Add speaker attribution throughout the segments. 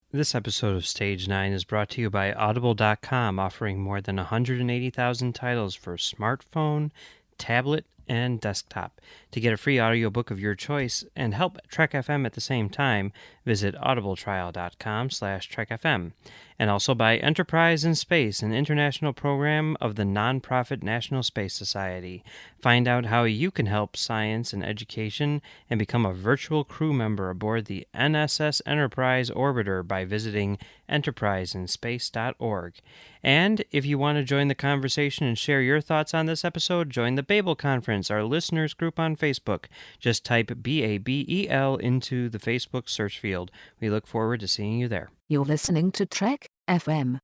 Speaker 1: This episode of Stage 9 is brought to you by Audible.com, offering more than 180,000 titles for smartphone, tablet, and desktop. To get a free audiobook of your choice and help Trek FM at the same time, visit audibletrial.com/trekfm. And also by Enterprise in Space, an international program of the nonprofit National Space Society. Find out how you can help science and education and become a virtual crew member aboard the NSS Enterprise Orbiter by visiting enterpriseinspace.org. And if you want to join the conversation and share your thoughts on this episode, join the Babel Conference, our listeners group on Facebook. Just type BABEL into the Facebook search field. We look forward to seeing you there.
Speaker 2: You're listening to Trek FM.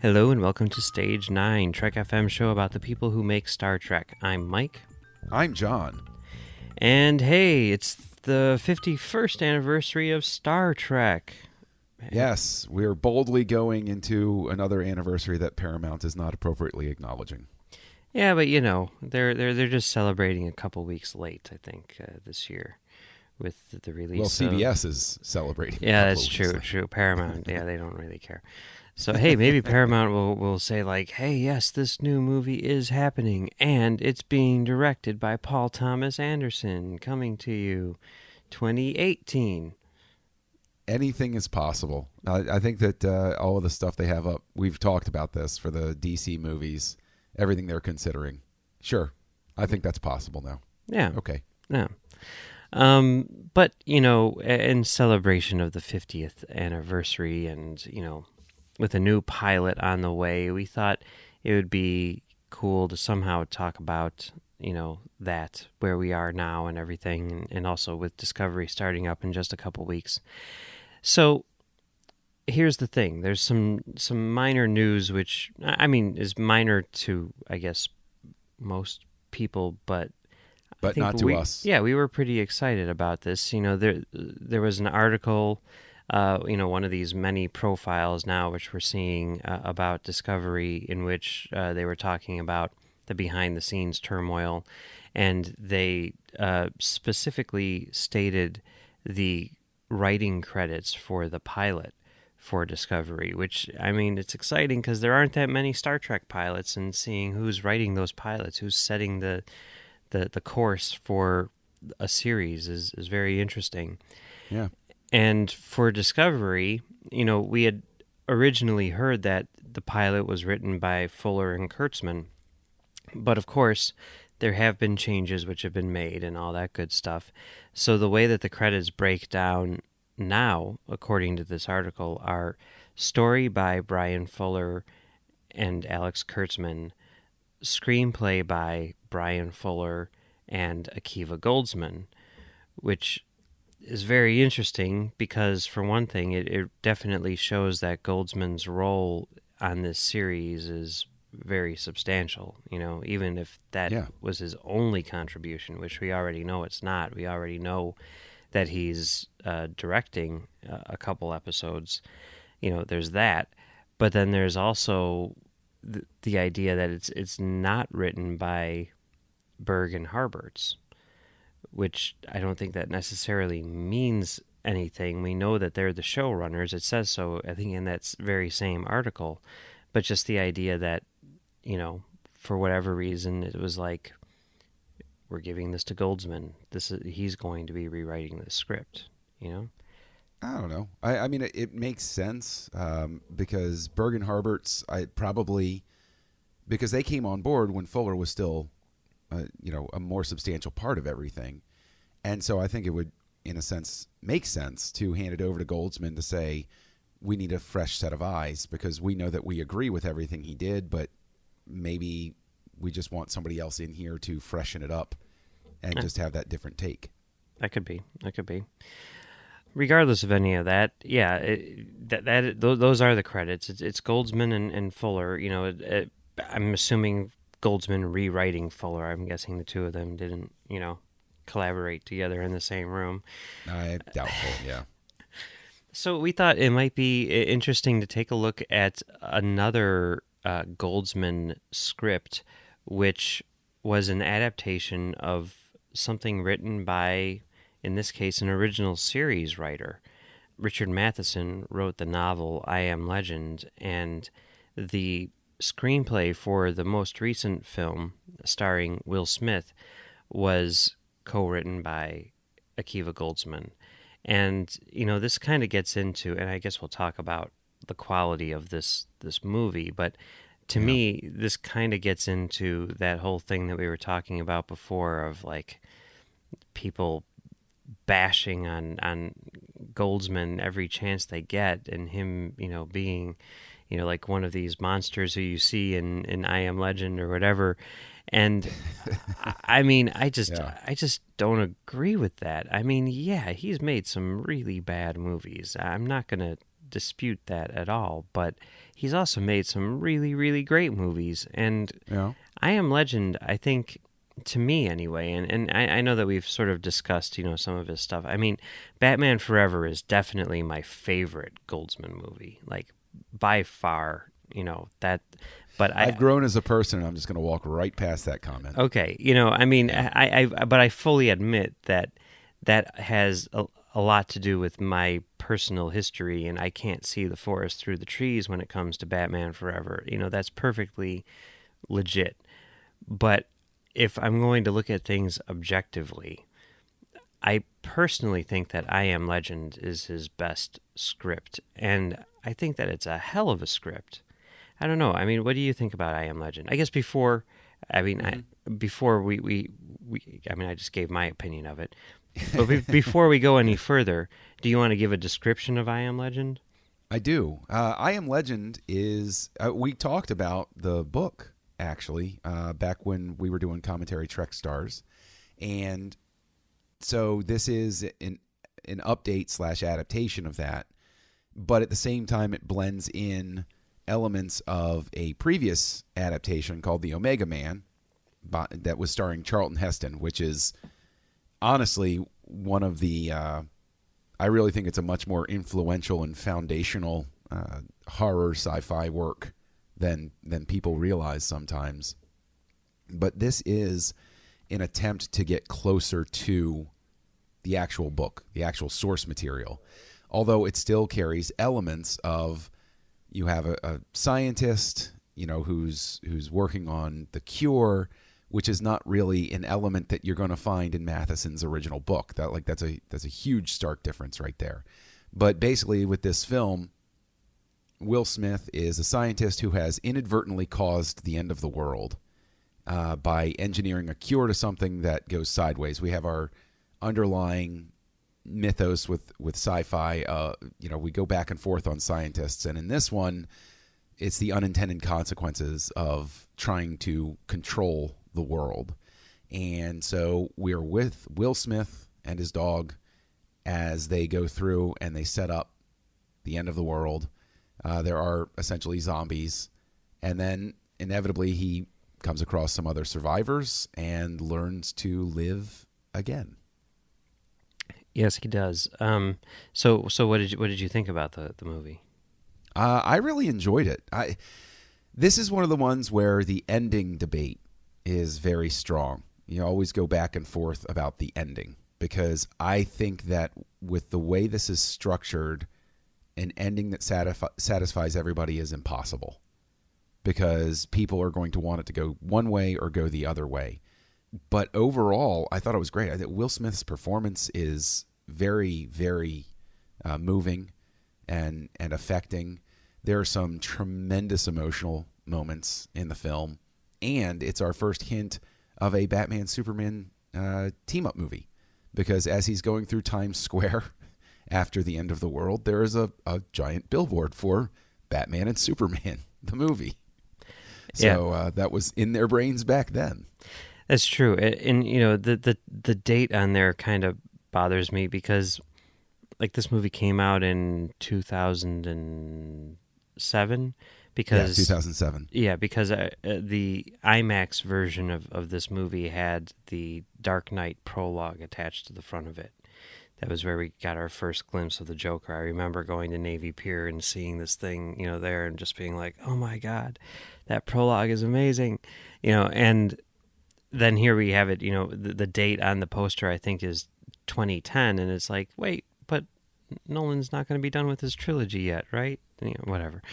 Speaker 1: Hello and welcome to Stage 9, Trek FM show about the people who make Star Trek. I'm Mike.
Speaker 3: I'm John.
Speaker 1: And hey, it's the 51st anniversary of Star Trek.
Speaker 3: Yes, we're boldly going into another anniversary that Paramount is not appropriately acknowledging.
Speaker 1: Yeah, but you know, they're just celebrating a couple weeks late, I think, this year with the release.
Speaker 3: Well, CBS is celebrating.
Speaker 1: Yeah, that's true. Paramount, yeah, they don't really care. So, hey, maybe Paramount will say, like, hey, yes, this new movie is happening, and it's being directed by Paul Thomas Anderson, coming to you 2018.
Speaker 3: Anything is possible. I think that all of the stuff they have up, we've talked about this for the DC movies, everything they're considering. Sure, I think that's possible now.
Speaker 1: Yeah.
Speaker 3: Okay.
Speaker 1: Yeah. But, you know, in celebration of the 50th anniversary and, you know, with a new pilot on the way, we thought it would be cool to somehow talk about, you know, that, where we are now and everything, and also with Discovery starting up in just a couple weeks. So here's the thing. There's some minor news, which, I mean, is minor to, I guess, most people, but
Speaker 3: not to us.
Speaker 1: Yeah, we were pretty excited about this. You know, there was an article, you know, one of these many profiles now, which we're seeing about Discovery, in which they were talking about the behind-the-scenes turmoil, and they specifically stated the writing credits for the pilot for Discovery, which, I mean, it's exciting because there aren't that many Star Trek pilots, and seeing who's writing those pilots, who's setting the course for a series is very interesting.
Speaker 3: Yeah.
Speaker 1: And for Discovery, you know, we had originally heard that the pilot was written by Fuller and Kurtzman, but of course there have been changes which have been made and all that good stuff. So the way that the credits break down now, according to this article, are story by Brian Fuller and Alex Kurtzman, screenplay by Brian Fuller and Akiva Goldsman, which is very interesting because, for one thing, it definitely shows that Goldsman's role on this series is very substantial. You know, even if that was his only contribution, which we already know it's not. We already know that he's directing a couple episodes. You know, there's that. But then there's also the idea that it's not written by Berg and Harberts, which I don't think that necessarily means anything. We know that they're the showrunners. It says so, I think, in that very same article. But just the idea that, you know, for whatever reason, it was like, we're giving this to Goldsman. He's going to be rewriting the script, you know?
Speaker 3: I don't know. I mean, it makes sense because Bergen Harberts, because they came on board when Fuller was still, you know, a more substantial part of everything. And so I think it would, in a sense, make sense to hand it over to Goldsman to say, we need a fresh set of eyes because we know that we agree with everything he did, but maybe we just want somebody else in here to freshen it up and just have that different take.
Speaker 1: That could be. Regardless of any of that, yeah, those are the credits. It's Goldsman and Fuller. You know, I'm assuming Goldsman rewriting Fuller. I'm guessing the two of them didn't, you know, collaborate together in the same room.
Speaker 3: Doubtful, yeah.
Speaker 1: So we thought it might be interesting to take a look at another Goldsman script, which was an adaptation of something written by, in this case, an original series writer. Richard Matheson wrote the novel I Am Legend, and the screenplay for the most recent film starring Will Smith was co-written by Akiva Goldsman. And, this kind of gets into, and I guess we'll talk about the quality of this movie, but to
Speaker 3: Yeah.
Speaker 1: me, this kind of gets into that whole thing that we were talking about before of like people bashing on Goldsman every chance they get, and him, being, like one of these monsters who you see in I Am Legend or whatever. And I mean,
Speaker 3: Yeah.
Speaker 1: I just don't agree with that. I mean, yeah, he's made some really bad movies. I'm not going to dispute that at all, but he's also made some really, really great movies. And
Speaker 3: Yeah.
Speaker 1: I Am Legend, I think, to me anyway, and I know that we've sort of discussed, some of his stuff. I mean, Batman Forever is definitely my favorite Goldsman movie, like by far, that. But
Speaker 3: I've grown as a person, and I'm just going to walk right past that comment.
Speaker 1: okay, I mean, but I fully admit that has a lot to do with my personal history, and I can't see the forest through the trees when it comes to Batman Forever. That's perfectly legit. But if I'm going to look at things objectively, I personally think that I Am Legend is his best script, and I think that it's a hell of a script. I don't know. I mean, what do you think about I Am Legend? I guess before, I mean, before I mean, I just gave my opinion of it. But before we go any further, do you want to give a description of I Am Legend?
Speaker 3: I do. I Am Legend is. We talked about the book actually back when we were doing commentary Trek Stars, and so this is an update / adaptation of that. But at the same time, it blends in elements of a previous adaptation called The Omega Man that was starring Charlton Heston, which is honestly one of the I really think it's a much more influential and foundational horror sci-fi work than people realize sometimes. But this is an attempt to get closer to the actual book, the actual source material, although it still carries elements of, you have a scientist, who's working on the cure, which is not really an element that you're going to find in Matheson's original book. That's a huge stark difference right there. But basically, with this film, Will Smith is a scientist who has inadvertently caused the end of the world by engineering a cure to something that goes sideways. We have our underlying mythos with sci-fi. We go back and forth on scientists, and in this one, it's the unintended consequences of trying to control the world. And so we're with Will Smith and his dog as they go through and they set up the end of the world. There are essentially zombies, and then inevitably he comes across some other survivors and learns to live again.
Speaker 1: Yes, he does. So what did you think about the movie?
Speaker 3: I really enjoyed it. This is one of the ones where the ending debate is very strong. You always go back and forth about the ending, because I think that with the way this is structured, an ending that satisfies everybody is impossible, because people are going to want it to go one way or go the other way. But overall, I thought it was great. I think Will Smith's performance is very, very moving and affecting. There are some tremendous emotional moments in the film, and it's our first hint of a Batman-Superman team-up movie, because as he's going through Times Square after the end of the world, there is a giant billboard for Batman and Superman, the movie. So that was in their brains back then.
Speaker 1: That's true, and the date on there kind of bothers me, because like this movie came out in 2007. Because
Speaker 3: 2007.
Speaker 1: Yeah, because the IMAX version of this movie had the Dark Knight prologue attached to the front of it. that was where we got our first glimpse of the Joker. I remember going to Navy Pier and seeing this thing, there and just being like, oh my God, that prologue is amazing, and then here we have it, the date on the poster I think is 2010, and it's like, wait, but Nolan's not going to be done with his trilogy yet, right? Whatever.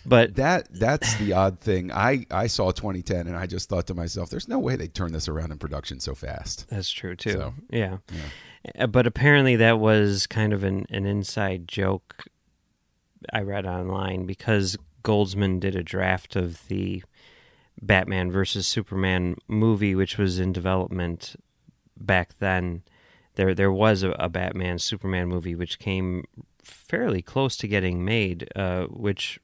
Speaker 1: But
Speaker 3: that's the odd thing. I saw 2010 and I just thought to myself, there's no way they'd turn this around in production so fast.
Speaker 1: That's true too.
Speaker 3: So,
Speaker 1: yeah. But apparently that was kind of an inside joke I read online, because Goldsman did a draft of the Batman versus Superman movie, which was in development back then. There was a Batman Superman movie which came fairly close to getting made, which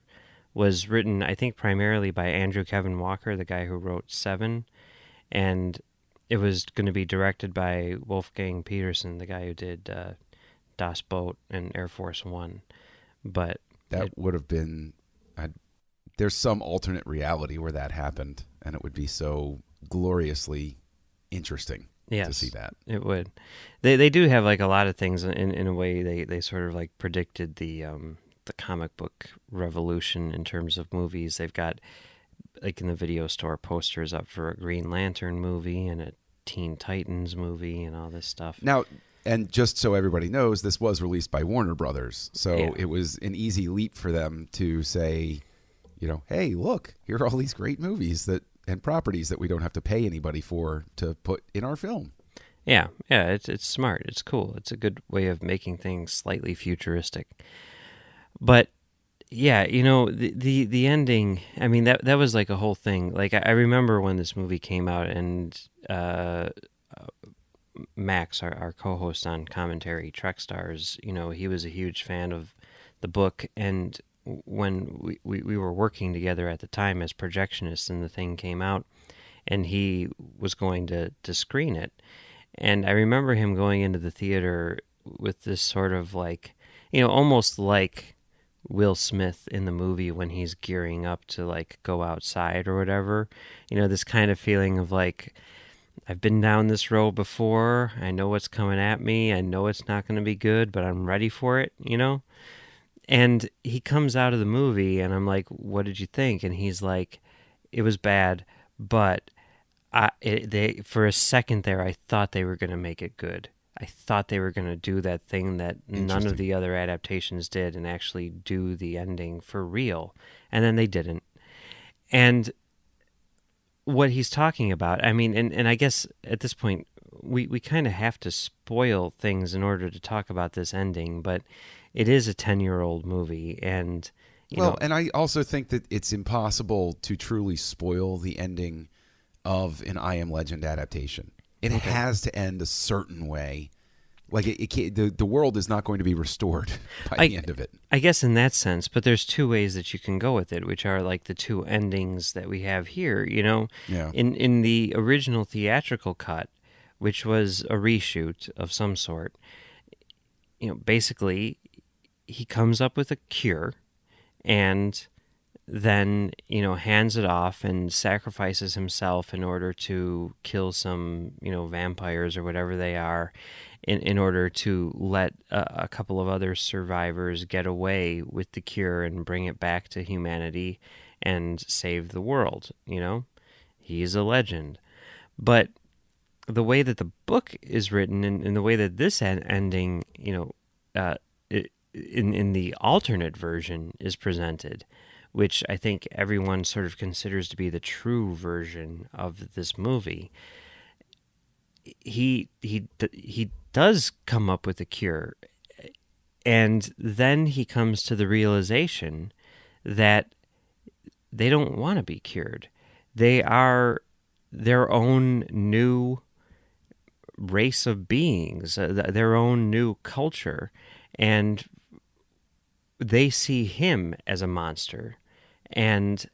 Speaker 1: was written, I think, primarily by Andrew Kevin Walker, the guy who wrote Seven, and it was going to be directed by Wolfgang Peterson, the guy who did Das Boot and Air Force One. But
Speaker 3: that would have been... there's some alternate reality where that happened, and it would be so gloriously interesting to see that.
Speaker 1: It would. They do have like a lot of things in a way. They sort of like predicted the comic book revolution in terms of movies. They've got, like, in the video store, posters up for a Green Lantern movie and a Teen Titans movie and all this stuff.
Speaker 3: Now, and just so everybody knows, this was released by Warner Brothers, so it was an easy leap for them to say, hey, look, here are all these great movies and properties that we don't have to pay anybody for to put in our film.
Speaker 1: Yeah, it's smart. It's cool. It's a good way of making things slightly futuristic. But yeah, the ending, I mean, that was like a whole thing. Like, I remember when this movie came out, and Max, our co-host on Commentary Trek Stars, he was a huge fan of the book, and when we were working together at the time as projectionists, and the thing came out, and he was going to screen it, and I remember him going into the theater with this sort of like, almost like Will Smith in the movie when he's gearing up to like go outside or whatever, this kind of feeling of like, I've been down this road before, I know what's coming at me, I know it's not going to be good, but I'm ready for it, And he comes out of the movie, and I'm like, what did you think? And he's like, it was bad, but for a second there, I thought they were going to make it good. I thought they were going to do that thing that none of the other adaptations did, and actually do the ending for real. And then they didn't. And what he's talking about, I mean, and I guess at this point, we kind of have to spoil things in order to talk about this ending, but it is a 10-year-old movie, and
Speaker 3: and I also think that it's impossible to truly spoil the ending of an I Am Legend adaptation. It has to end a certain way. Like, it can't, the world is not going to be restored by the end of it.
Speaker 1: I guess in that sense, but there's two ways that you can go with it, which are like the two endings that we have here.
Speaker 3: Yeah.
Speaker 1: In the original theatrical cut, which was a reshoot of some sort, basically, he comes up with a cure, and then hands it off and sacrifices himself in order to kill some vampires or whatever they are, in order to let a couple of other survivors get away with the cure and bring it back to humanity and save the world. He's a legend. But the way that the book is written, and the way that this ending in the alternate version is presented, which I think everyone sort of considers to be the true version of this movie, he does come up with a cure, and then he comes to the realization that they don't want to be cured. They are their own new race of beings, their own new culture, and they see him as a monster, and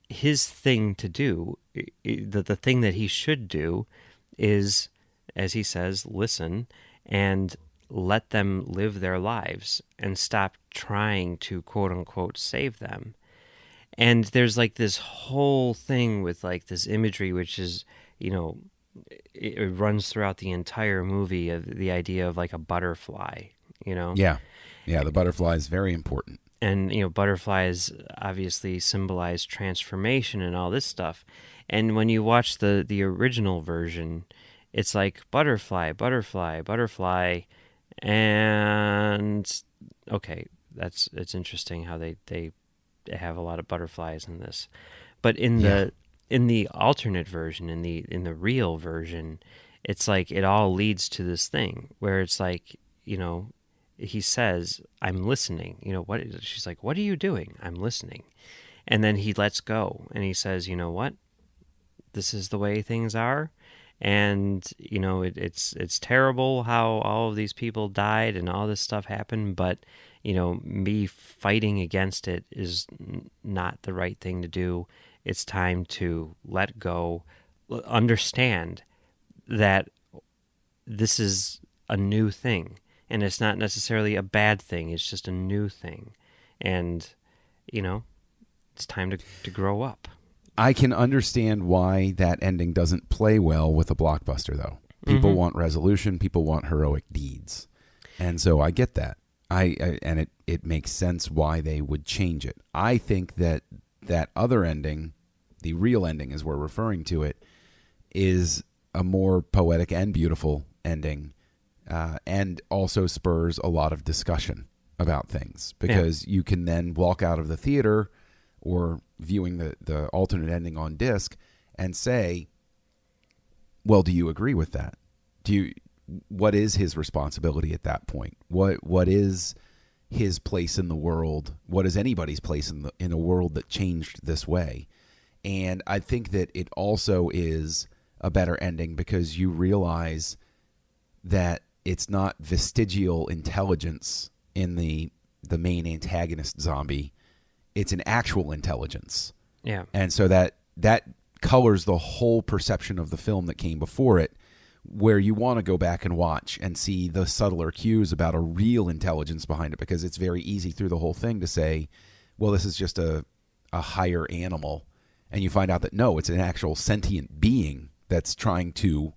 Speaker 1: his thing to do, the thing that he should do, is, as he says, listen and let them live their lives and stop trying to quote unquote save them. And there's like this whole thing with like this imagery, which is, it runs throughout the entire movie, the idea of like a butterfly, you know.
Speaker 3: Yeah. Yeah, the butterfly is very important.
Speaker 1: And butterflies obviously symbolize transformation and all this stuff. And when you watch the original version, it's like butterfly, butterfly, butterfly, and okay, it's interesting how they have a lot of butterflies in this. But
Speaker 3: Yeah.
Speaker 1: in the alternate version, in the real version, it's like it all leads to this thing where it's like, he says, "I'm listening." She's like, "What are you doing?" "I'm listening." And then he lets go and he says, "You know what? This is the way things are." And it's terrible how all of these people died and all this stuff happened, but me fighting against it is not the right thing to do. It's time to let go, understand that this is a new thing, and it's not necessarily a bad thing. It's just a new thing, and it's time to grow up.
Speaker 3: I can understand why that ending doesn't play well with a blockbuster, though. People want resolution. People want heroic deeds. And so I get that. And it makes sense why they would change it. I think that other ending, the real ending as we're referring to it, is a more poetic and beautiful ending, and also spurs a lot of discussion about things, because you can then walk out of the theater or viewing the alternate ending on disc and say, well, do you agree with that? What is his responsibility at that point? What is his place in the world? What is anybody's place in a world that changed this way? And I think that it also is a better ending because you realize that it's not vestigial intelligence in the main antagonist zombie. It's an actual intelligence.
Speaker 1: Yeah.
Speaker 3: And so that colors the whole perception of the film that came before it, where you want to go back and watch and see the subtler cues about a real intelligence behind it, because it's very easy through the whole thing to say, well, this is just a higher animal. And you find out that no, it's an actual sentient being that's trying to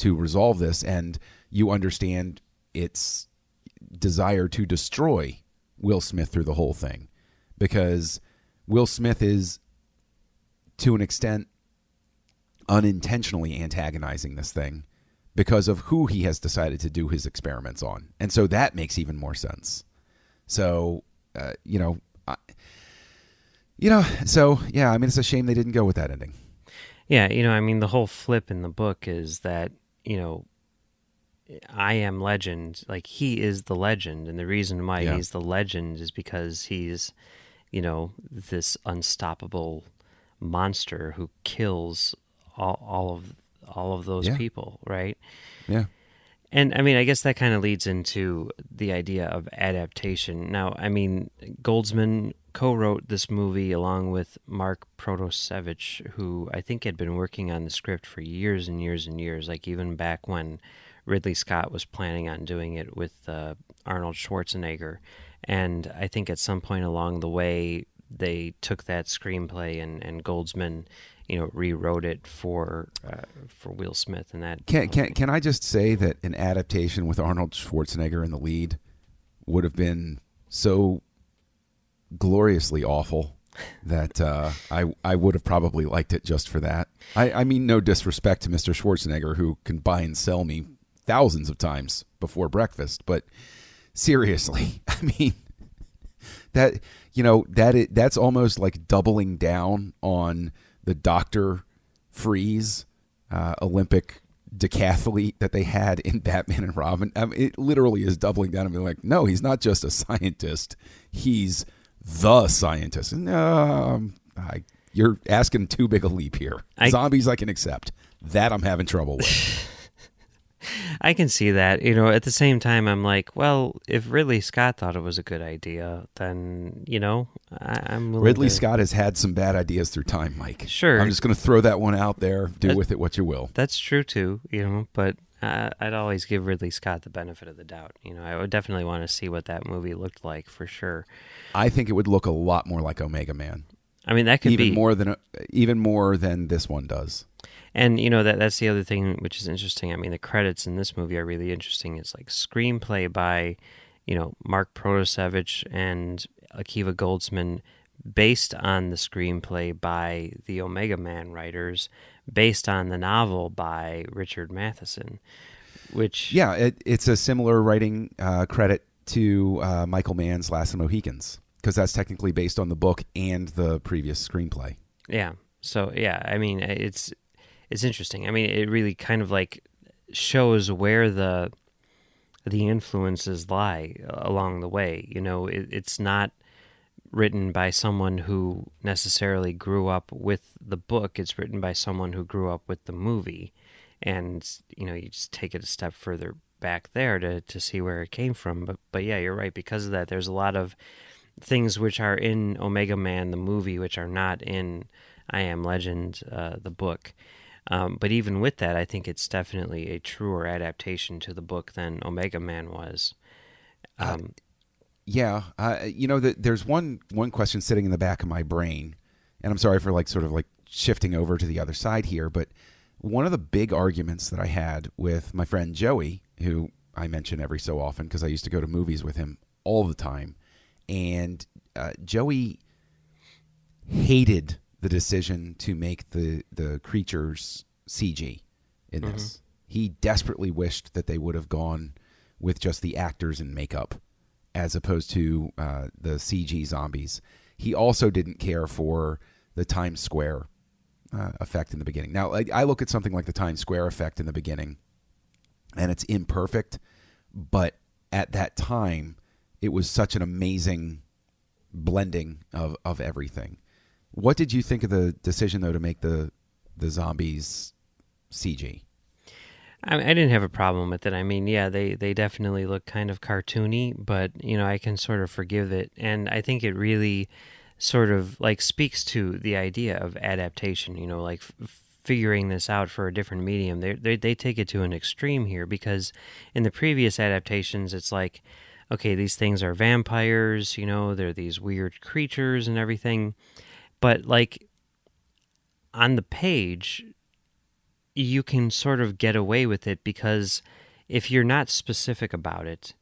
Speaker 3: resolve this, and you understand its desire to destroy Will Smith through the whole thing, because Will Smith is, to an extent, unintentionally antagonizing this thing because of who he has decided to do his experiments on. And so that makes even more sense. So, so yeah, I mean, it's a shame they didn't go with that ending.
Speaker 1: Yeah, the whole flip in the book is that, I am legend. Like, he is the legend. And the reason why he's the legend is because he's, this unstoppable monster who kills all of those people, right?
Speaker 3: Yeah.
Speaker 1: And I mean, I guess that kind of leads into the idea of adaptation. Now, I mean, Goldsman co-wrote this movie along with Mark Protosevich, who I think had been working on the script for years and years and years, like even back when Ridley Scott was planning on doing it with Arnold Schwarzenegger. And I think at some point along the way, they took that screenplay and Goldsman, rewrote it for Will Smith. And that
Speaker 3: can I just say that an adaptation with Arnold Schwarzenegger in the lead would have been so gloriously awful that I would have probably liked it just for that. I mean, no disrespect to Mr. Schwarzenegger, who can buy and sell me thousands of times before breakfast, but seriously, I mean, that's almost like doubling down on the Dr. Freeze Olympic decathlete that they had in Batman and Robin. I mean, it literally is doubling down and being like, no, he's not just a scientist, he's the scientist. No, you're asking too big a leap here. Zombies I can accept. That I'm having trouble with.
Speaker 1: I can see that. At the same time, I'm like, well, if Ridley Scott thought it was a good idea, then, I'm willing
Speaker 3: Ridley
Speaker 1: to...
Speaker 3: Scott has had some bad ideas through time, Mike.
Speaker 1: Sure.
Speaker 3: I'm just going to throw that one out there. Do with it what you will.
Speaker 1: That's true, too, but I'd always give Ridley Scott the benefit of the doubt. I would definitely want to see what that movie looked like, for sure.
Speaker 3: I think it would look a lot more like Omega Man.
Speaker 1: I mean, that could
Speaker 3: even more than this one does.
Speaker 1: And that's the other thing which is interesting. I mean, the credits in this movie are really interesting. It's like screenplay by, Mark Protosevich and Akiva Goldsman, based on the screenplay by the Omega Man writers, based on the novel by Richard Matheson, which
Speaker 3: Yeah, it's a similar writing credit to Michael Mann's Last of the Mohicans, because that's technically based on the book and the previous screenplay.
Speaker 1: yeah. So yeah, I mean, it's interesting. I mean, it really kind of like shows where the influences lie along the way. It's not written by someone who necessarily grew up with the book. It's written by someone who grew up with the movie, and you just take it a step further back there to see where it came from. But yeah, you're right. Because of that, there's a lot of things which are in Omega Man the movie which are not in I Am Legend the book. But even with that, I think it's definitely a truer adaptation to the book than Omega Man was.
Speaker 3: Yeah, there's one question sitting in the back of my brain, and I'm sorry for sort of shifting over to the other side here, but one of the big arguments that I had with my friend Joey, who I mention every so often because I used to go to movies with him all the time, and Joey hated the decision to make the creatures CG in this. Mm-hmm. He desperately wished that they would have gone with just the actors and makeup as opposed to the CG zombies. He also didn't care for the Times Square effect in the beginning. Now, I look at something like the Times Square effect in the beginning, and it's imperfect, but at that time, it was such an amazing blending of everything. What did you think of the decision, though, to make the zombies CG?
Speaker 1: I didn't have a problem with it. I mean, yeah, they definitely look kind of cartoony, but, I can sort of forgive it. And I think it really sort of speaks to the idea of adaptation, figuring this out for a different medium. They take it to an extreme here, because in the previous adaptations, it's like, okay, these things are vampires, they're these weird creatures and everything. But on the page, you can sort of get away with it, because if you're not specific about it,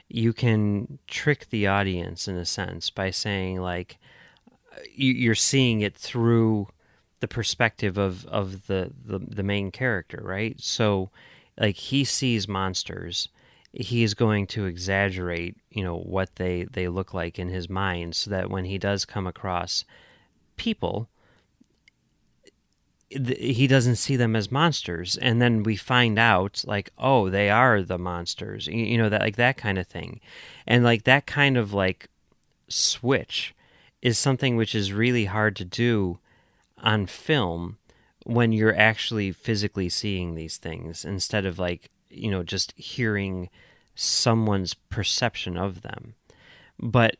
Speaker 1: you can trick the audience in a sense by saying you're seeing it through the perspective of the main character, right? So he sees monsters, he is going to exaggerate what they look like in his mind, so that when he does come across people, he doesn't see them as monsters, and then we find out oh, they are the monsters, that that kind of thing. And that kind of switch is something which is really hard to do on film when you're actually physically seeing these things, instead of just hearing someone's perception of them. But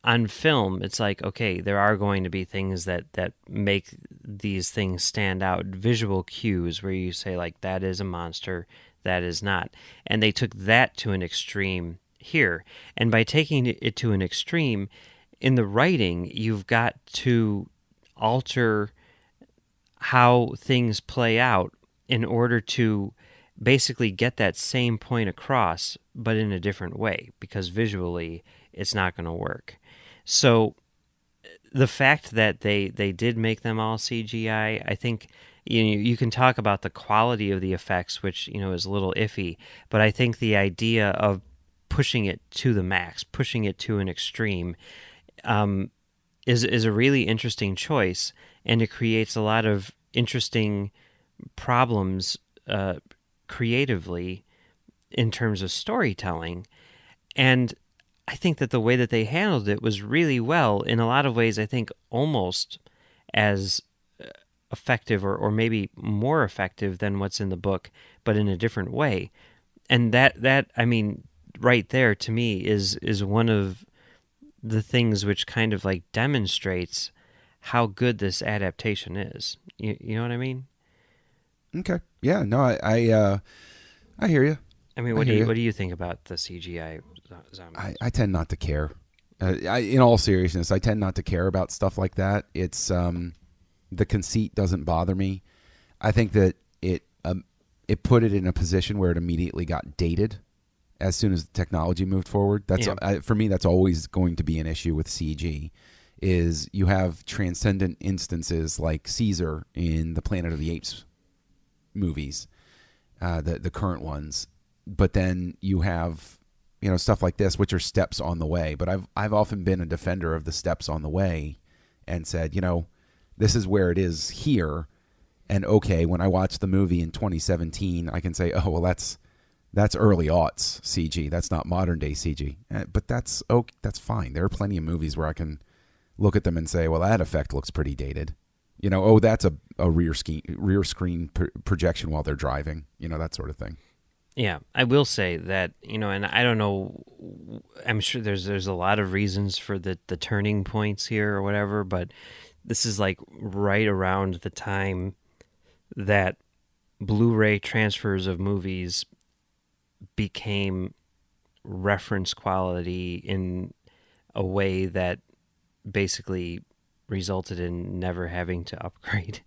Speaker 1: on film, it's okay, there are going to be things that make these things stand out, visual cues where you say that is a monster, that is not. And they took that to an extreme here. And by taking it to an extreme, in the writing, you've got to alter how things play out in order to basically get that same point across, but in a different way, because visually it's not going to work. So the fact that they did make them all CGI, I think you can talk about the quality of the effects, which is a little iffy, but I think the idea of pushing it to the max, pushing it to an extreme, is a really interesting choice, and it creates a lot of interesting problems creatively in terms of storytelling. And I think that the way that they handled it was really well. In a lot of ways, I think almost as effective, or maybe more effective than what's in the book, but in a different way. And that I mean, right there to me is one of the things which kind of demonstrates how good this adaptation is. You know what I mean?
Speaker 3: Okay. Yeah. No, I hear you.
Speaker 1: I mean, what do you think about the CGI zombies?
Speaker 3: I tend not to care. In all seriousness, I tend not to care about stuff like that. It's the conceit doesn't bother me. I think that it put it in a position where it immediately got dated as soon as the technology moved forward. That's for me. That's always going to be an issue with CG. Is you have transcendent instances like Caesar in the Planet of the Apes movies, the current ones, but then you have stuff like this, which are steps on the way. But I've often been a defender of the steps on the way, and said, this is where it is here. And okay, when I watch the movie in 2017, I can say, oh, well, that's early aughts CG. That's not modern day CG. But that's fine. There are plenty of movies where I can look at them and say, well, that effect looks pretty dated. That's a rear screen projection while they're driving. That sort of thing.
Speaker 1: Yeah, I will say that, and I don't know, I'm sure there's a lot of reasons for the turning points here or whatever, but this is like right around the time that Blu-ray transfers of movies became reference quality in a way that basically resulted in never having to upgrade.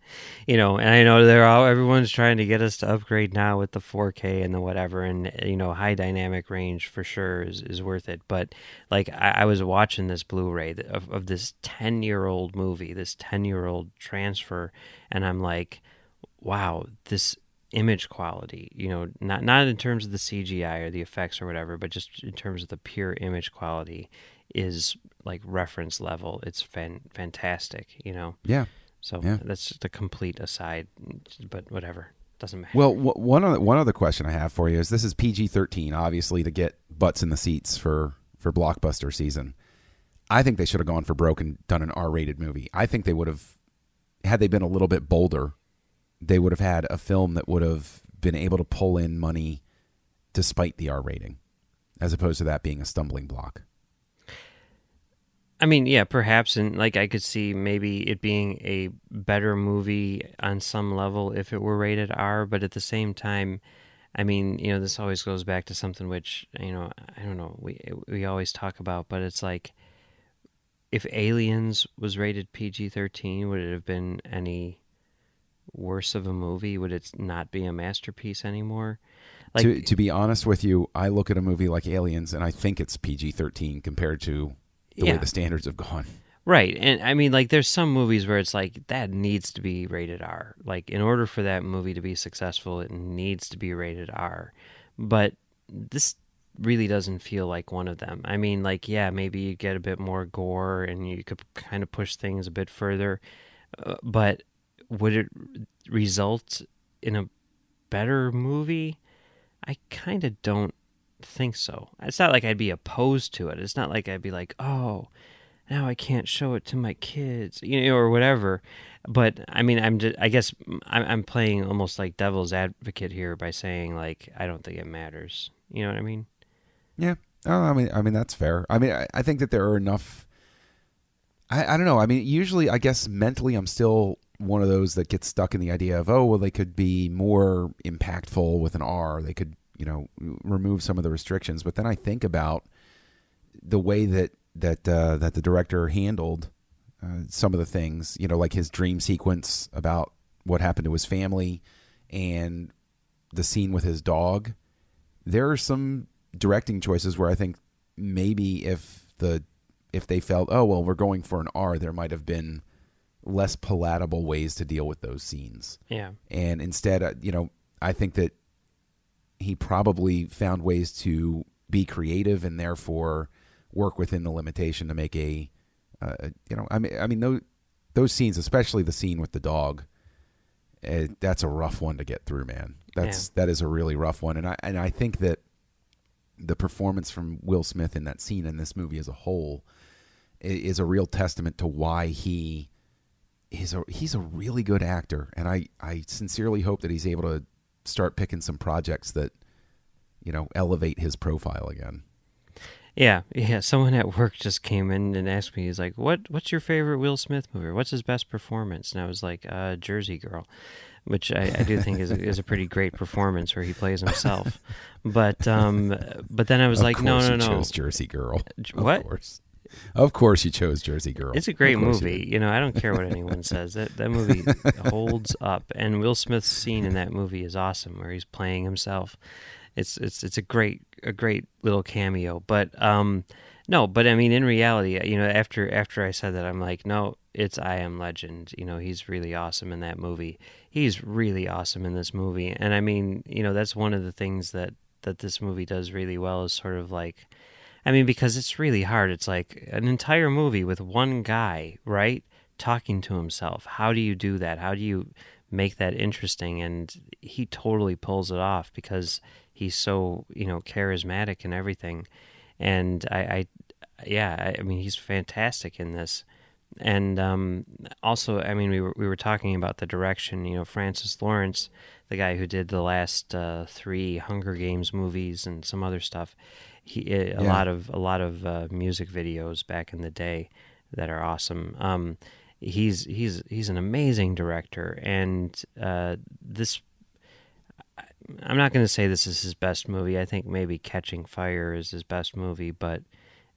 Speaker 1: And I know everyone's trying to get us to upgrade now with the 4K and the whatever, and high dynamic range for sure is worth it. But like I was watching this Blu-ray of this 10-year-old movie, this 10-year-old transfer, and I'm like, wow, this image quality, not in terms of the CGI or the effects or whatever, but just in terms of the pure image quality is like reference level. It's fantastic,
Speaker 3: Yeah.
Speaker 1: So
Speaker 3: yeah.
Speaker 1: That's just a complete aside, but whatever, doesn't matter.
Speaker 3: Well, one other question I have for you is, this is PG-13, obviously, to get butts in the seats for blockbuster season. I think they should have gone for broke and done an R-rated movie. I think they would have, had they been a little bit bolder, they would have had a film that would have been able to pull in money despite the R rating, as opposed to that being a stumbling block.
Speaker 1: I mean, yeah, perhaps, and like I could see maybe it being a better movie on some level if it were rated R, but at the same time, I mean, this always goes back to something which, I don't know, we always talk about, but it's like, if Aliens was rated PG-13, would it have been any worse of a movie? Would it not be a masterpiece anymore? Like,
Speaker 3: to be honest with you, I look at a movie like Aliens and I think it's PG-13 compared to the way the standards have gone.
Speaker 1: Right. And I mean, like, there's some movies where it's like, that needs to be rated R. Like, in order for that movie to be successful, it needs to be rated R. But this really doesn't feel like one of them. I mean, like, yeah, maybe you get a bit more gore and you could kind of push things a bit further, but would it result in a better movie? I kind of don't think so. It's not like I'd be opposed to it. It's not like I'd be like, oh, now I can't show it to my kids, or whatever. But I mean, I guess I'm playing almost like devil's advocate here by saying, like, I don't think it matters. You know what I mean?
Speaker 3: Yeah. Oh, I mean that's fair. I mean, I think that there are enough. I don't know. I mean, usually, I guess mentally, I'm still one of those that gets stuck in the idea of, oh, well, they could be more impactful with an R. They could, remove some of the restrictions. But then I think about the way that the director handled some of the things, like his dream sequence about what happened to his family and the scene with his dog. There are some directing choices where I think maybe if they felt, oh, well, we're going for an R, there might have been less palatable ways to deal with those scenes.
Speaker 1: Yeah.
Speaker 3: And instead, I think that he probably found ways to be creative and therefore work within the limitation to make those scenes, especially the scene with the dog, that's a rough one to get through, man. That is a really rough one. And I think that the performance from Will Smith in that scene in this movie as a whole is a real testament to why he's a really good actor. And I sincerely hope that he's able to start picking some projects that, elevate his profile again.
Speaker 1: Yeah. Someone at work just came in and asked me, he's like, what's your favorite Will Smith movie? What's his best performance? And I was like, Jersey Girl, which I do think is a pretty great performance where he plays himself. But then I was like, no.
Speaker 3: Chose Jersey Girl.
Speaker 1: What?
Speaker 3: Of course. Of course you chose Jersey Girl.
Speaker 1: It's a great
Speaker 3: Of course you
Speaker 1: movie.
Speaker 3: did.
Speaker 1: You know, I don't care what anyone says. That movie holds up, and Will Smith's scene in that movie is awesome, where he's playing himself. It's a great little cameo. But no, but I mean, in reality, you know, after I said that, I'm like, no, it's I Am Legend. You know, he's really awesome in that movie. He's really awesome in this movie, and I mean, you know, that's one of the things that this movie does really well is sort of like. I mean, because it's really hard. It's like an entire movie with one guy, right, talking to himself. How do you do that? How do you make that interesting? And he totally pulls it off because he's so, you know, charismatic and everything. And I mean, he's fantastic in this. And also, I mean, we were talking about the direction. You know, Francis Lawrence, the guy who did the last 3 Hunger Games movies and some other stuff. A lot of music videos back in the day that are awesome. He's an amazing director, and this. I'm not going to say this is his best movie. I think maybe Catching Fire is his best movie, but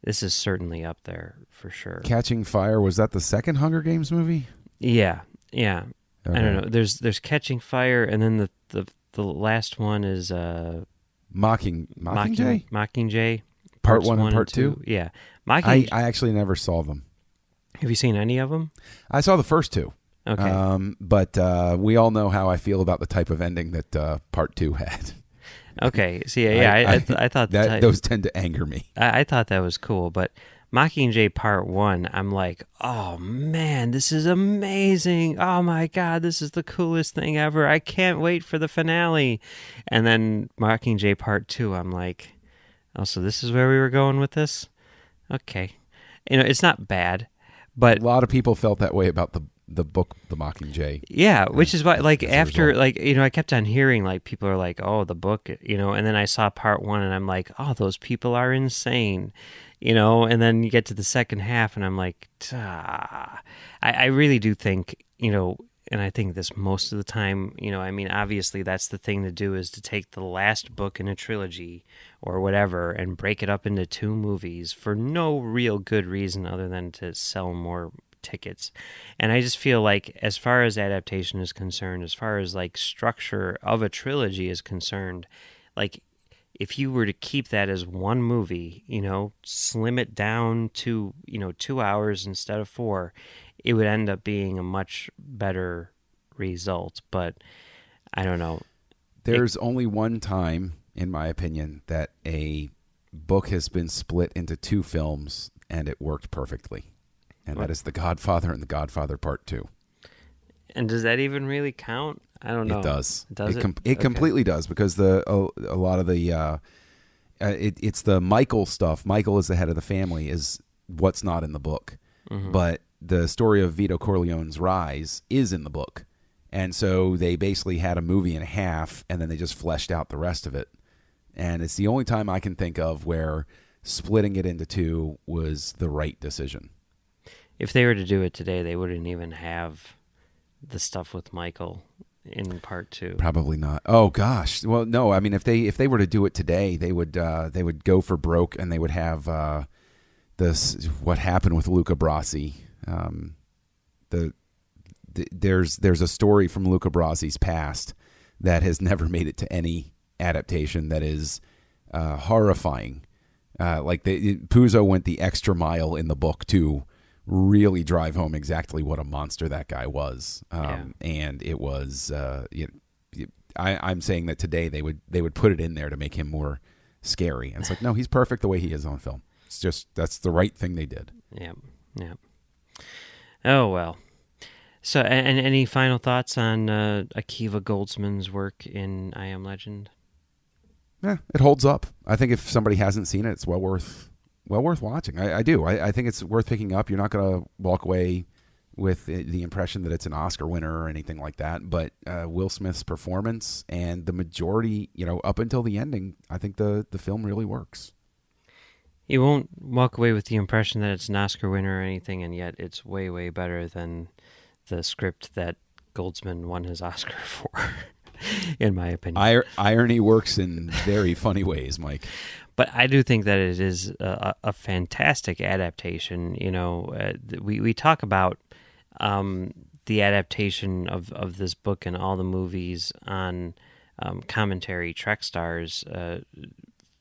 Speaker 1: this is certainly up there for sure.
Speaker 3: Catching Fire, was that the second Hunger Games movie?
Speaker 1: Yeah.
Speaker 3: Okay.
Speaker 1: I don't know. There's Catching Fire, and then the last one is
Speaker 3: Mockingjay?
Speaker 1: Mockingjay.
Speaker 3: Part
Speaker 1: Parts
Speaker 3: 1 and Part 2?
Speaker 1: Yeah.
Speaker 3: I actually never saw them.
Speaker 1: Have you seen any of them?
Speaker 3: I saw the first 2.
Speaker 1: Okay.
Speaker 3: But we all know how I feel about the type of ending that Part 2 had.
Speaker 1: Okay. See, I thought
Speaker 3: those tend to anger me.
Speaker 1: I thought that was cool, but Mockingjay Part 1, I'm like, oh man, this is amazing. Oh my God, this is the coolest thing ever. I can't wait for the finale. And then Mockingjay Part 2, I'm like, oh, so this is where we were going with this? Okay. You know, it's not bad, but
Speaker 3: A lot of people felt that way about the book, The Mockingjay.
Speaker 1: yeah, which is why, like,
Speaker 3: as a
Speaker 1: after,
Speaker 3: result.
Speaker 1: like, you know, I kept on hearing, like, people are like, oh, the book, you know, and then I saw Part 1 and I'm like, oh, those people are insane, you know, and then you get to the second half and I'm like, I really do think, you know, and I think this most of the time, you know, I mean, obviously that's the thing to do is to take the last book in a trilogy or whatever and break it up into 2 movies for no real good reason other than to sell more tickets. And I just feel like as far as adaptation is concerned, as far as like structure of a trilogy is concerned, like if you were to keep that as one movie, you know, slim it down to, you know, 2 hours instead of 4, it would end up being a much better result. But I don't know.
Speaker 3: There's only one time, in my opinion, that a book has been split into 2 films and it worked perfectly. And that is The Godfather and The Godfather Part 2.
Speaker 1: And does that even really count? I don't know.
Speaker 3: It does.
Speaker 1: Does it?
Speaker 3: It completely does, because a lot of the it's the Michael stuff. Michael is the head of the family is what's not in the book.
Speaker 1: Mm-hmm.
Speaker 3: But the story of Vito Corleone's rise is in the book. And so they basically had a movie and a half, and then they just fleshed out the rest of it. And it's the only time I can think of where splitting it into 2 was the right decision.
Speaker 1: If they were to do it today, they wouldn't even have the stuff with Michael in Part 2.
Speaker 3: Probably not. Oh gosh. Well, no. I mean, if they were to do it today, they would go for broke, and they would have this what happened with Luca Brasi. There's a story from Luca Brasi's past that has never made it to any adaptation that is horrifying. Puzo went the extra mile in the book to really drive home exactly what a monster that guy was. And it was, I'm saying that today they would put it in there to make him more scary. And it's like, no, he's perfect the way he is on film. It's just, that's the right thing they did.
Speaker 1: Yeah. Oh, well. So, and any final thoughts on Akiva Goldsman's work in I Am Legend?
Speaker 3: Yeah, it holds up. I think if somebody hasn't seen it, it's well worth watching. I do. I think it's worth picking up. You're not going to walk away with the impression that it's an Oscar winner or anything like that. But Will Smith's performance and the majority, up until the ending, I think the film really works.
Speaker 1: You won't walk away with the impression that it's an Oscar winner or anything, and yet it's way, way better than the script that Goldsman won his Oscar for. in my opinion.
Speaker 3: Irony works in very funny ways, Mike.
Speaker 1: But I do think that it is a fantastic adaptation. We talk about the adaptation of this book and all the movies on commentary Trek Stars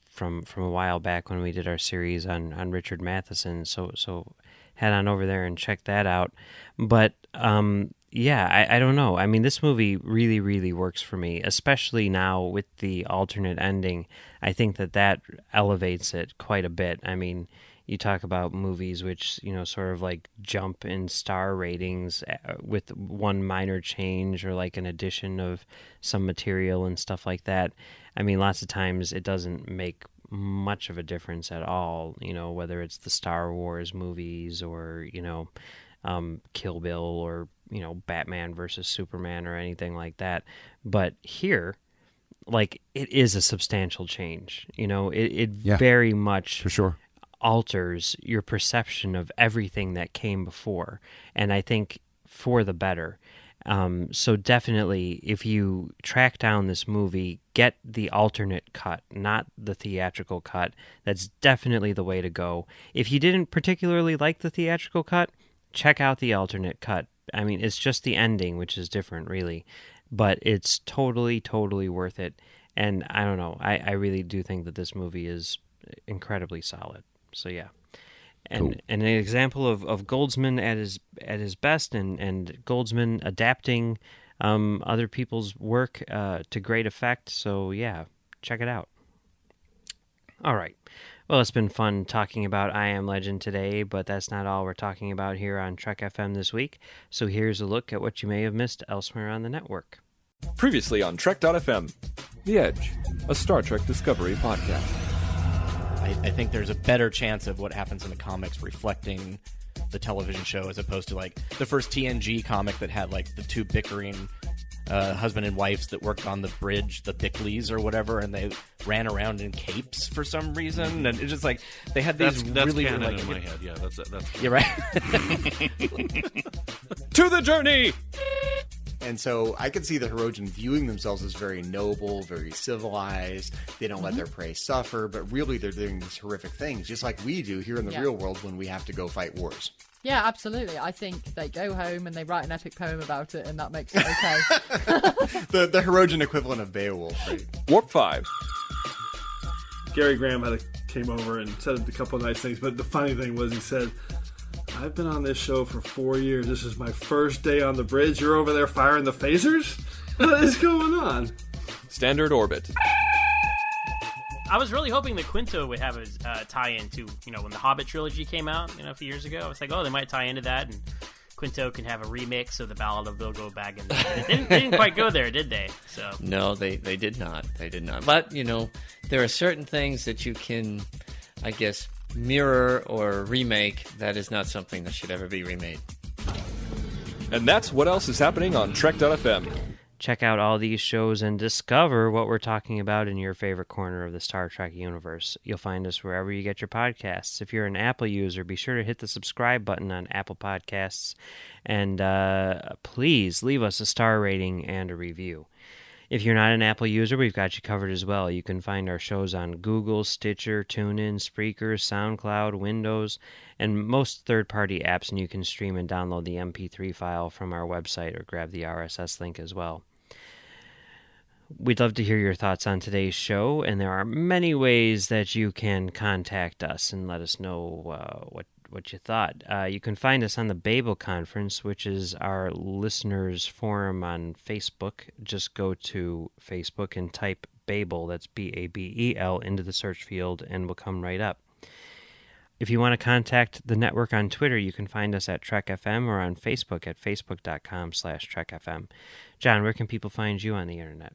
Speaker 1: from a while back when we did our series on Richard Matheson. So head on over there and check that out. But I don't know. I mean, this movie really, really works for me, especially now with the alternate ending. I think that elevates it quite a bit. I mean, you talk about movies which, sort of like jump in star ratings with one minor change or like an addition of some material and stuff like that. I mean, lots of times it doesn't make much of a difference at all, whether it's the Star Wars movies or, Kill Bill or, Batman versus Superman or anything like that. But here, like, it is a substantial change. It very much
Speaker 3: for sure
Speaker 1: alters your perception of everything that came before, and I think for the better. So definitely, if you track down this movie, get the alternate cut, not the theatrical cut. That's definitely the way to go. If you didn't particularly like the theatrical cut, check out the alternate cut. I mean, it's just the ending, which is different, really. But it's totally, totally worth it. And I don't know, I really do think that this movie is incredibly solid. So yeah. And
Speaker 3: Cool.
Speaker 1: and an example of Goldsman at his best, and Goldsman adapting other people's work to great effect. So yeah, check it out. All right. Well, it's been fun talking about I Am Legend today, but that's not all we're talking about here on Trek FM this week. So here's a look at what you may have missed elsewhere on the network.
Speaker 4: Previously on Trek.fm, The Edge, a Star Trek Discovery podcast.
Speaker 5: I think there's a better chance of what happens in the comics reflecting the television show as opposed to like the first TNG comic that had like the two bickering husband and wives that worked on the bridge, the Bickleys or whatever, and they ran around in capes for some reason, and it's just like they had these really
Speaker 6: canon
Speaker 5: like
Speaker 6: in my head. Yeah, that's
Speaker 5: you're right.
Speaker 4: To the journey!
Speaker 7: And so I could see the Hirogen viewing themselves as very noble, very civilized. They don't let their prey suffer, but really they're doing these horrific things, just like we do here in the real world when we have to go fight wars.
Speaker 8: Yeah, absolutely. I think they go home and they write an epic poem about it, and that makes it okay.
Speaker 7: The Hirogen equivalent of Beowulf. Right?
Speaker 4: Warp 5.
Speaker 6: Gary Graham came over and said a couple of nice things, but the funny thing was he said, I've been on this show for 4 years. This is my first day on the bridge. You're over there firing the phasers? What is going on?
Speaker 4: Standard Orbit.
Speaker 9: I was really hoping that Quinto would have a tie-in to, when the Hobbit trilogy came out, a few years ago. I was like, oh, they might tie into that, and Quinto can have a remix of the Ballad of Bilbo Baggins. They didn't quite go there, did they? So
Speaker 10: no, they did not. They did not. But, there are certain things that you can, I guess, mirror or remake. That is not something that should ever be remade.
Speaker 4: And that's what else is happening on Trek.fm.
Speaker 1: Check out all these shows and discover what we're talking about in your favorite corner of the Star Trek universe. You'll find us wherever you get your podcasts. If you're an Apple user, be sure to hit the subscribe button on Apple Podcasts. And please leave us a star rating and a review. If you're not an Apple user, we've got you covered as well. You can find our shows on Google, Stitcher, TuneIn, Spreaker, SoundCloud, Windows, and most third-party apps, and you can stream and download the MP3 file from our website or grab the RSS link as well. We'd love to hear your thoughts on today's show, and there are many ways that you can contact us and let us know what you thought. You can find us on the Babel Conference, which is our listeners' forum on Facebook. Just go to Facebook and type Babel, that's Babel, into the search field, and we'll come right up. If you want to contact the network on Twitter, you can find us at Trek FM or on Facebook at facebook.com/Trek FM. John, where can people find you on the internet?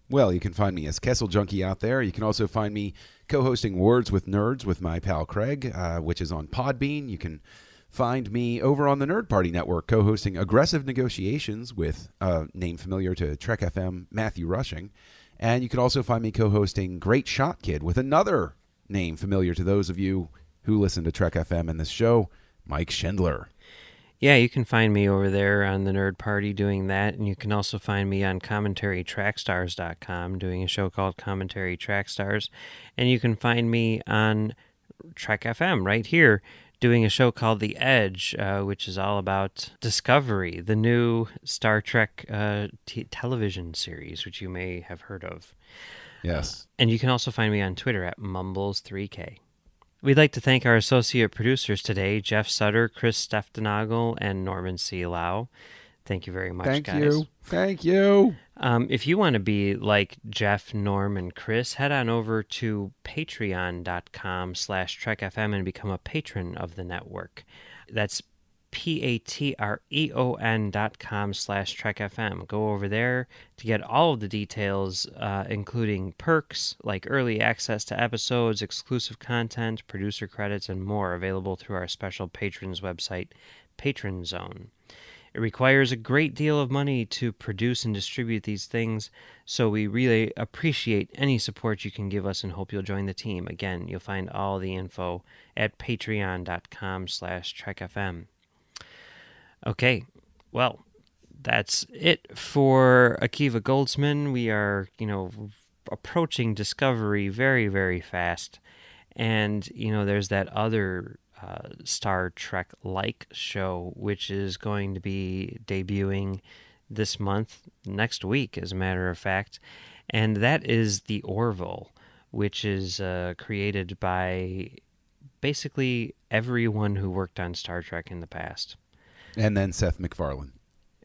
Speaker 3: Well, you can find me as Kessel Junkie out there. You can also find me co-hosting Words with Nerds with my pal Craig, which is on Podbean. You can find me over on the Nerd Party Network co-hosting Aggressive Negotiations with a name familiar to Trek FM, Matthew Rushing. And you can also find me co-hosting Great Shot Kid with another name familiar to those of you who listen to Trek FM and this show, Mike Schindler.
Speaker 1: Yeah, you can find me over there on the Nerd Party doing that, and you can also find me on commentarytrackstars.com doing a show called Commentary Trackstars, and you can find me on Trek FM right here doing a show called The Edge, which is all about Discovery, the new Star Trek television series, which you may have heard of.
Speaker 3: Yes.
Speaker 1: And you can also find me on Twitter at Mumbles3K. We'd like to thank our associate producers today, Jeff Sutter, Chris Steftenagel, and Norman C. Lau. Thank you very much,
Speaker 3: Thank
Speaker 1: guys.
Speaker 3: you. Thank you.
Speaker 1: If you want to be like Jeff, Norm, and Chris, head on over to patreon.com/TrekFM and become a patron of the network. That's patreon.com/TrekFM. Go over there to get all of the details, including perks like early access to episodes, exclusive content, producer credits, and more available through our special patrons website, Patron Zone. It requires a great deal of money to produce and distribute these things, so we really appreciate any support you can give us and hope you'll join the team. Again, you'll find all the info at patreon.com/TrekFM. Okay, well, that's it for Akiva Goldsman. We are, approaching Discovery very, very fast. And, there's that other Star Trek-like show, which is going to be debuting this month, next week, as a matter of fact. And that is The Orville, which is created by basically everyone who worked on Star Trek in the past.
Speaker 3: And then Seth MacFarlane,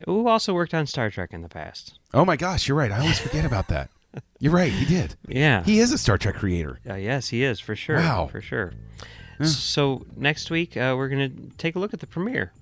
Speaker 1: who also worked on Star Trek in the past.
Speaker 3: Oh my gosh, you're right. I always forget about that. You're right, he did.
Speaker 1: Yeah.
Speaker 3: He is a Star Trek creator.
Speaker 1: Yes, he is, for sure.
Speaker 3: Wow.
Speaker 1: For sure. Yeah. So next week, we're going to take a look at the premiere.